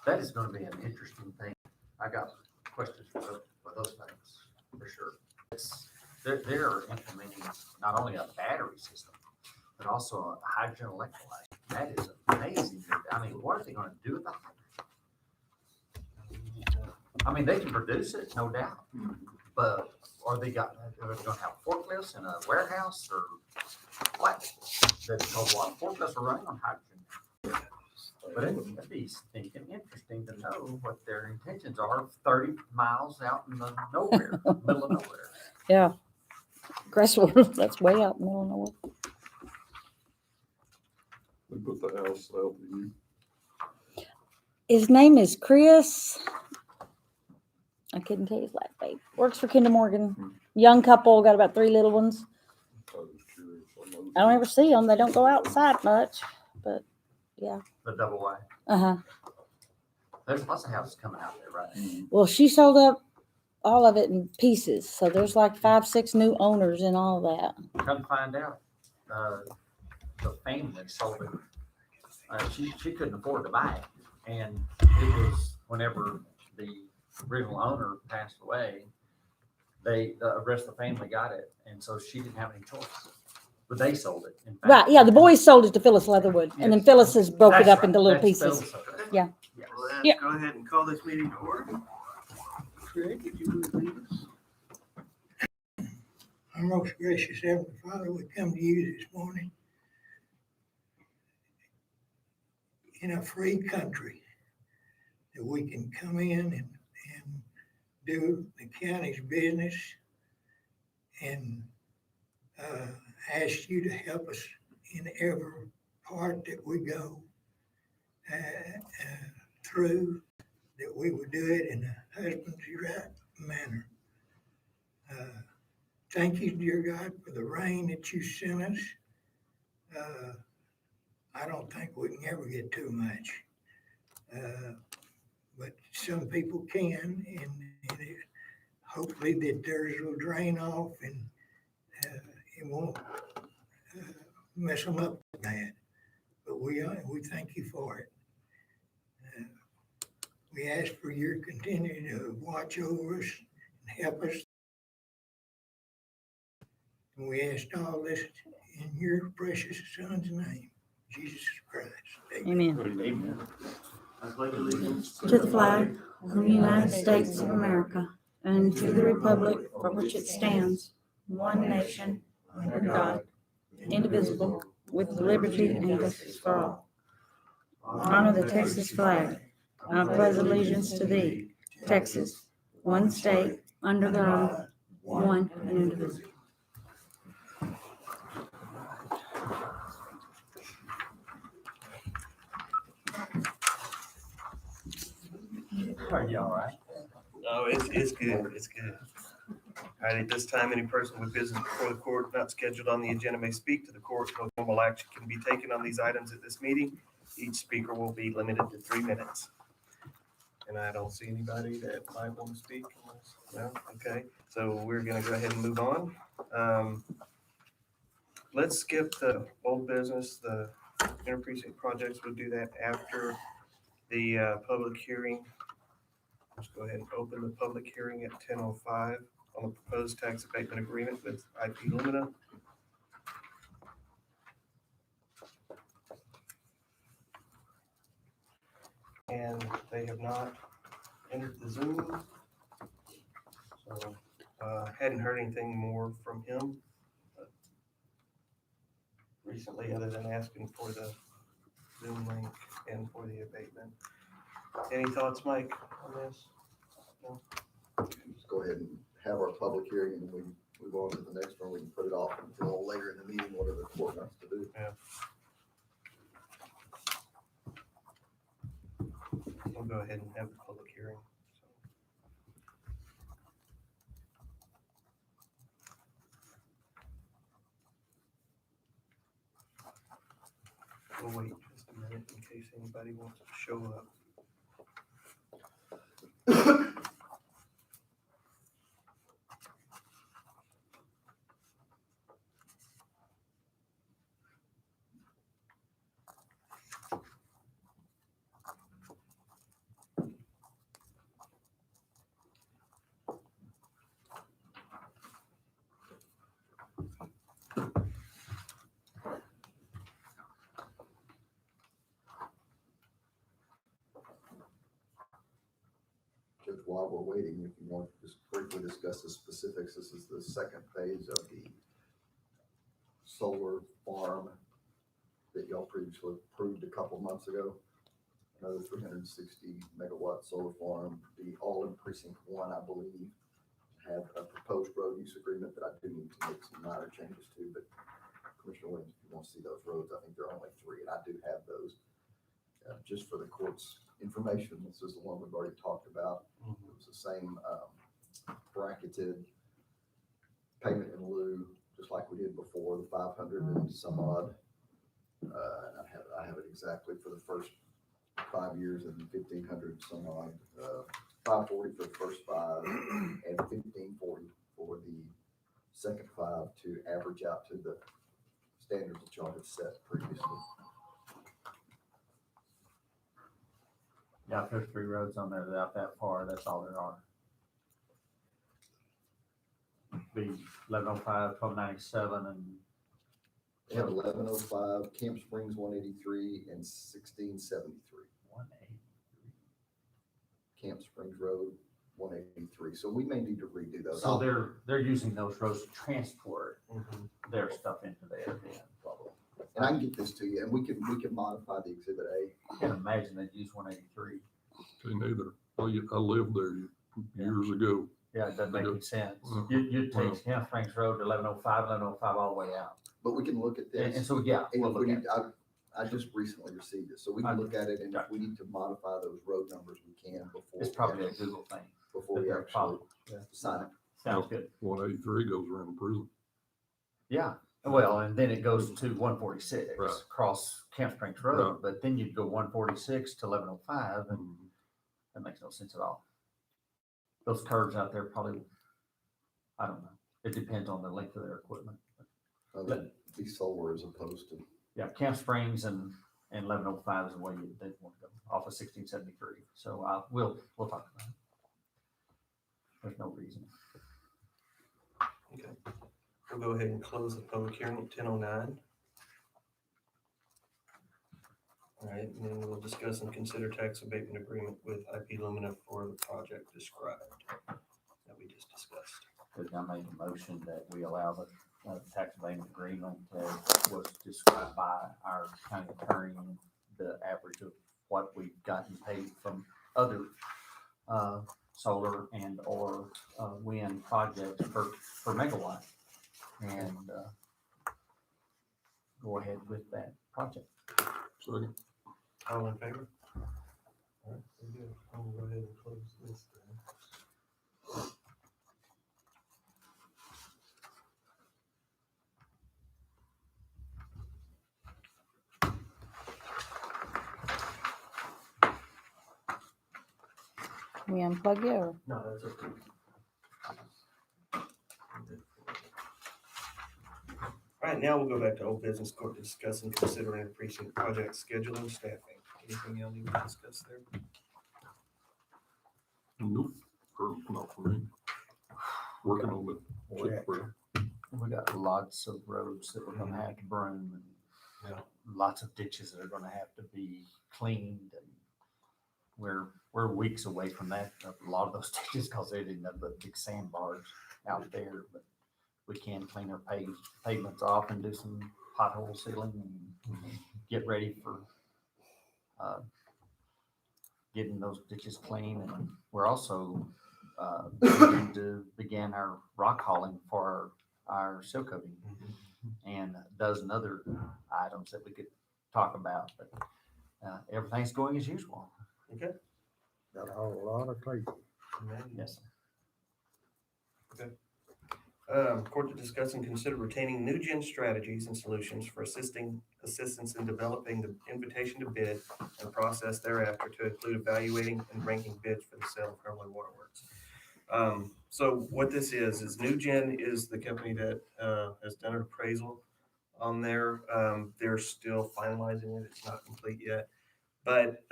That is going to be an interesting thing. I got questions for those things, for sure. They're implementing not only a battery system, but also a hydrogen electrolyte. That is amazing. I mean, what are they going to do with the hydrogen? I mean, they can produce it, no doubt, but are they going to have forklifts in a warehouse or what? Because a lot of forklifts are running on hydrogen. But it'd be stinking interesting to know what their intentions are 30 miles out in the nowhere, middle of nowhere. Yeah. Crestwood, that's way out in the middle of nowhere. They put the house out to you. His name is Chris. I couldn't tell you his last name. Works for Kinder Morgan. Young couple, got about 3 little ones. I was curious. I don't ever see them. They don't go outside much, but yeah. The double wide. Uh-huh. There's lots of houses coming out there, right? Well, she sold up all of it in pieces. So there's like 5, 6 new owners and all that. Come to find out, the family sold it. She couldn't afford to buy it. And it was whenever the original owner passed away, the rest of the family got it. And so she didn't have any choice. But they sold it. In fact. Right. Yeah. The boys sold it to Phyllis Leatherwood. And then Phyllis has broke it up into little pieces. Yeah. Yes. Well, let's Yeah. go ahead and call this meeting to order. Craig, would you please lead us? Our most gracious Heavenly Father, we come to you this morning in a free country that we can come in and do the county's business and ask you to help us in every part that we go through, that we would do it in a husband's right manner. Thank you, dear God, for the rain that you sent us. I don't think we can ever get too much. But some people can, and hopefully that theirs will drain off and it won't mess them up bad. But we thank you for it. We ask for your continuing to watch over us and help us. And we ask all this in your precious Son's name, Jesus Christ. Amen. Amen. I pledge allegiance To the flag of the United States of America and to the republic for which it stands, one nation, under God, indivisible, with liberty and justice for all. Honor the Texas flag. I pledge allegiance to thee, Texas, one state, under God, one and indivisible. Are you all right? No, it's good. It's good. All right, at this time, any person with business before the court not scheduled on the agenda may speak to the court. No formal action can be taken on these items at this meeting. Each speaker will be limited to 3 minutes. And I don't see anybody that might want to speak. No? Okay, so we're going to go ahead and move on. Let's skip the old business, the interprecinct projects. We'll do that after the public hearing. Let's go ahead and open the public hearing at 10:05 on the proposed tax abatement agreement with IP Lumina. And they have not entered the Zoom. So hadn't heard anything more from him recently, other than asking for the Zoom link and for the abatement. Any thoughts, Mike, on this? No? Just go ahead and have our public hearing, and then we move on to the next one. We can put it off until later in the meeting, whatever the court wants to do. Yeah. We'll go ahead and have the public hearing. We'll wait just a minute in case anybody wants to show up. Judge, while we're waiting, if you want to just briefly discuss the specifics, this is the second phase of the solar farm that y'all previously approved a couple months ago. Another 360 megawatt solar farm, the all in precinct 1, I believe, have a proposed road use agreement that I do need to make some minor changes to, but Commissioner Williams, if you want to see those roads, I think there are only 3, and I do have those. Just for the court's information, this is the one we've already talked about. It was the same bracketed payment in lieu, just like we did before, the 500 and some odd. And I have it exactly for the first 5 years and 1,500 some odd, 540 for the first 5 and 1,540 for the second 5 to average out to the standards that y'all had set previously. Yeah, if there's 3 roads on there that out that far, that's all there are. Be 1105, 1297, and They have 1105, Camp Springs 183, and 1673. 180. Camp Springs Road 183. So we may need to redo those. So they're using those roads to transport their stuff into there. Yeah, probably. And I can get this to you, and we can modify the Exhibit A. I can't imagine they'd use 183. Okay, neither. I lived there years ago. Yeah, it doesn't make any sense. Well, You'd take Camp Springs Road to 1105 all the way out. But we can look at And this. so, yeah, And we'll if look we at need, it. I just recently received it, so we can look at it, and if we need to modify those road numbers, we can before. It's probably a Google thing. Before that we they're actually following. Yeah. sign it. Sounds good. 183 goes around the prison. Yeah, well, and then it goes to 146 Right. across Camp Springs Road, but then you'd go 146 to 1105, and that makes no sense at all. Those curves out there probably, I don't know. It depends on the length of their equipment. That'd be solar as opposed to, Yeah, Camp Springs and 1105 is the way they want to go, off of 1673. So we'll talk about it. There's no reason. Okay, we'll go ahead and close the public hearing at 10:09. All right, and then we'll discuss and consider tax abatement agreement with IP Lumina for the project described that we just discussed. I made a motion that we allow the tax abatement agreement that was described by our county attorney, and the average of what we've gotten paid from other solar and or wind projects per megawatt, and go ahead with that project. Second. All in favor? All right, very good. I'll go ahead and close this then. We unplug you or? No, that's okay. All right, now we'll go back to old business court to discuss and consider and precinct project scheduling staffing. Anything y'all need to discuss there? Nope, not for me. Working on the check for We got lots of roads that we're gonna have to broom, and Yeah. lots of ditches that are gonna have to be cleaned, and we're weeks away from that, a lot of those ditches, because they didn't have the big sandbars out there, but we can clean our pavements off and do some pothole sealing and get ready for getting those ditches clean. And we're also going to begin our rock hauling for our seal coating and a dozen other items that we could talk about, but everything's going as usual. Okay. Got a whole lot of clay. Yes. Court to discuss and consider retaining new gen strategies and solutions for assistance in developing the invitation to bid and process thereafter to include evaluating and ranking bids for the sale of Fairway Waterworks. So what this is New Gen is the company that has done an appraisal on there. They're still finalizing it. It's not complete yet, but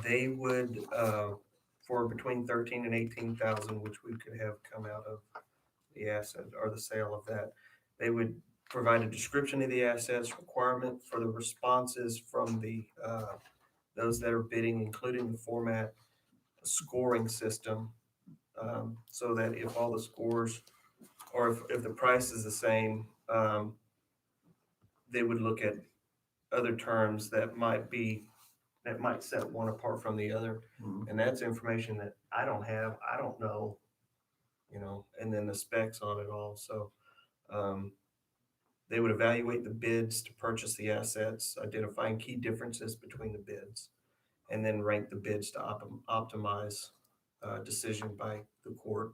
they would for between 13 and 18,000, which we could have come out of the asset or the sale of that. They would provide a description of the assets, requirement for the responses from the those that are bidding, including the format, scoring system, so that if all the scores, or if the price is the same, they would look at other terms that might set one apart from the other. Mhm. And that's information that I don't have, I don't know, and then the specs on it all. So they would evaluate the bids to purchase the assets, identifying key differences between the bids, and then rank the bids to optimize decision by the court,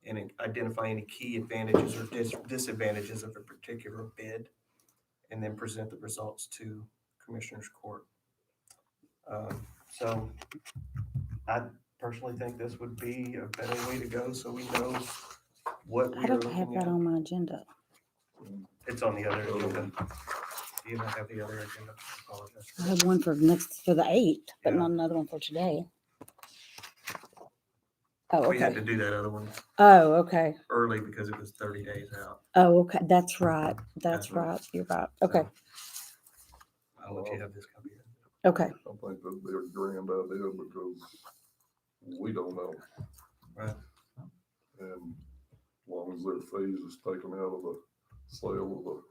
and identify any key advantages or disadvantages of a particular bid, and then present the results to Commissioners Court. So I personally think this would be a better way to go, so we know what I we are don't have looking that at. on my agenda. It's on the other agenda. Do you not have the other agenda? I apologize. I have one for for the 8th, but Yeah. not another one for today. Oh, We had okay. to do that other one Oh, okay. early because it was 30 days out. Oh, okay. That's right. That's Uh-huh. right. You're right. Okay. I'll let you have this copy. Okay. I think that'd be a grand idea because we don't know. Right. And as long as their fees is taken out of the sale of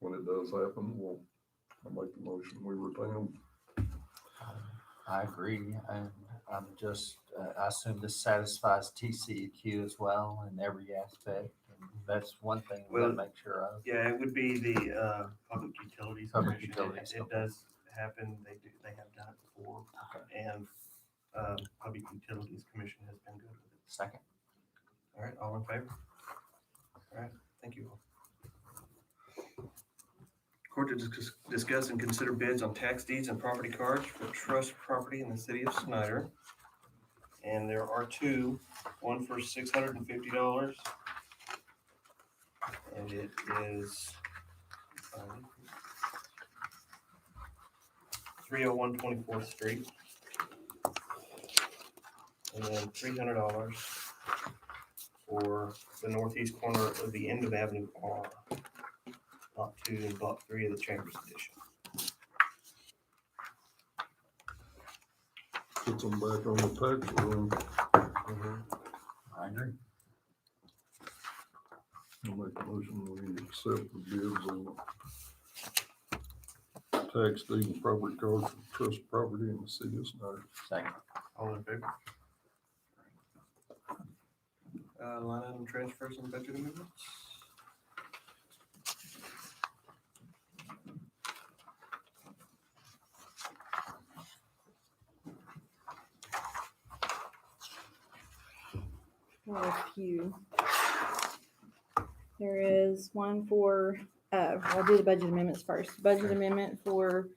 when it does happen, I'll make the motion, we retain them. I agree, and I'm just, I assume this satisfies TCEQ as well in every aspect. And that's one thing we gotta Well, make sure of. Yeah, it would be the Public Utilities Public Commission. Utilities, It okay. does happen. They have done it before. Okay. And Public Utilities Commission has been good with it. Second. All right, all in favor? All right, thank you all. Court to discuss and consider bids on tax deeds and property cards for trust property in the city of Snyder. And there are two, one for $650. And it is 301 24th Street. And then $300 for the northeast corner of the end of Avenue R, Lot 2 and Block 3 of the Chambers Edition. Puts them back on the tax roll. I agree. I'll make a motion, we accept the bids on tax deed and property cards for trust property in the city of Snyder. Second. All in favor? Line item transfers and budget amendments. There are a few. There is one for, I'll do the budget amendments first. Budget amendment for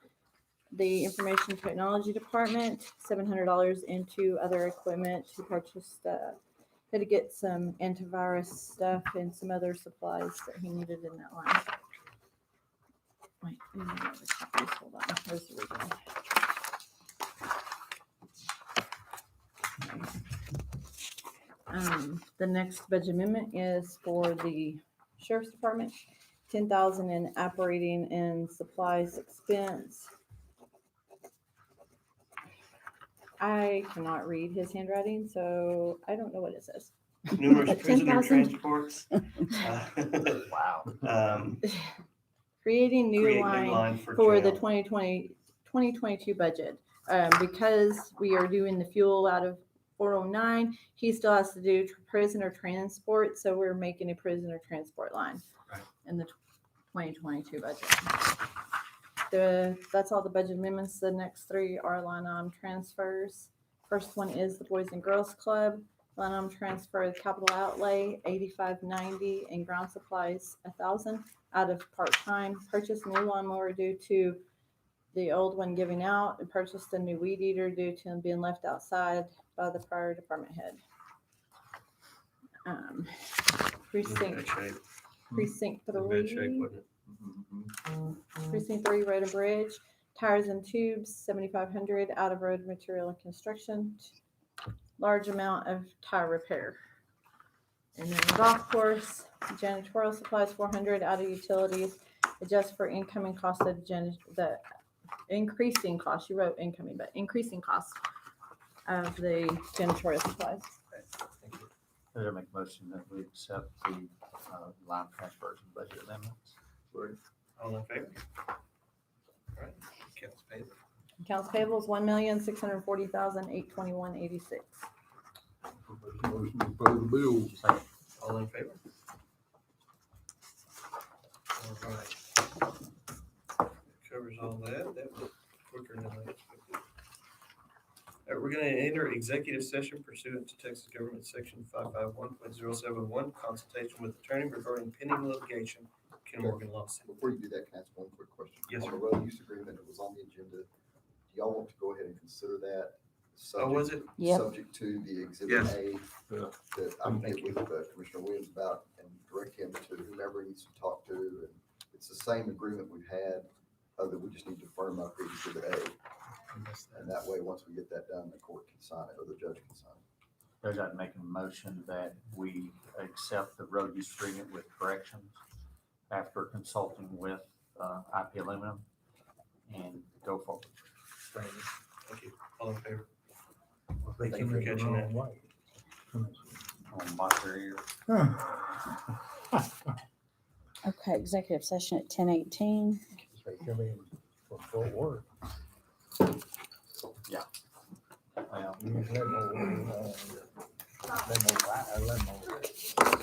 the Information Technology Department, $700 into other equipment to purchase, had to get some antivirus stuff and some other supplies that he needed in that line. Wait, let me get the copies. Hold on. Where's the original? The next budget amendment is for the Sheriff's Department, $10,000 in operating and supplies expense. I cannot read his handwriting, so I don't know what it says. Numerous But prisoner 10,000? transports. Wow. Creating new Create line for for the jail. 2022 budget. Because we are doing the fuel out of 409, he still has to do prisoner transport, so we're making a prisoner transport line Right. in the 2022 budget. That's all the budget amendments. The next three are line item transfers. First one is the Boys and Girls Club. Line item transfer, capital outlay, $85.90, and ground supplies, $1,000 out of part-time. Purchase new lawnmower due to the old one giving out, and purchased a new weed eater due to him being left outside by the fire department head. Precinct In bad shape, 3. wasn't it? Precinct 3, Road and Bridge, tires and tubes, $7,500 out of road material and construction. Large amount of tire repair. And then the golf course, janitorial supplies, $400 out of utilities. Adjust for incoming cost of the increasing cost. You wrote incoming, but increasing cost of the janitorial supplies. Thank you. I'll make a motion that we accept the line transfers and budget amendments. Second. All in favor? All right, accounts payable. Accounts payable is $1,640,821.86. Motion to pay the bills. Second. All in favor? All right. Covers all that. That was quicker than I expected. All right, we're gonna enter executive session pursuant to Texas Government Section 551.071, consultation with attorney regarding pending litigation, Ken Morgan lawsuit. Before you do that, can I ask one quick question? Yes, On sir. the road use agreement that was on the agenda, do y'all want to go ahead and consider that? Oh, was it? Yep. Subject to the exhibit Yes. A Yeah. that I can Thank get with Commissioner Williams about and direct him to whomever he needs to talk to. And it's the same agreement we've had, other we just need to firm up the exhibit A. And that way, once we get that done, the court can sign it or the judge can sign it. Judge, I'd make a motion that we accept the road use agreement with corrections after consulting with IP Aluminum and go forward. Thank you. All in favor? They Thank you come for in the catching wrong that. way. On box their ear. Okay, executive session at 10:18. They come in from Fort Worth. Well, Use limo, limo,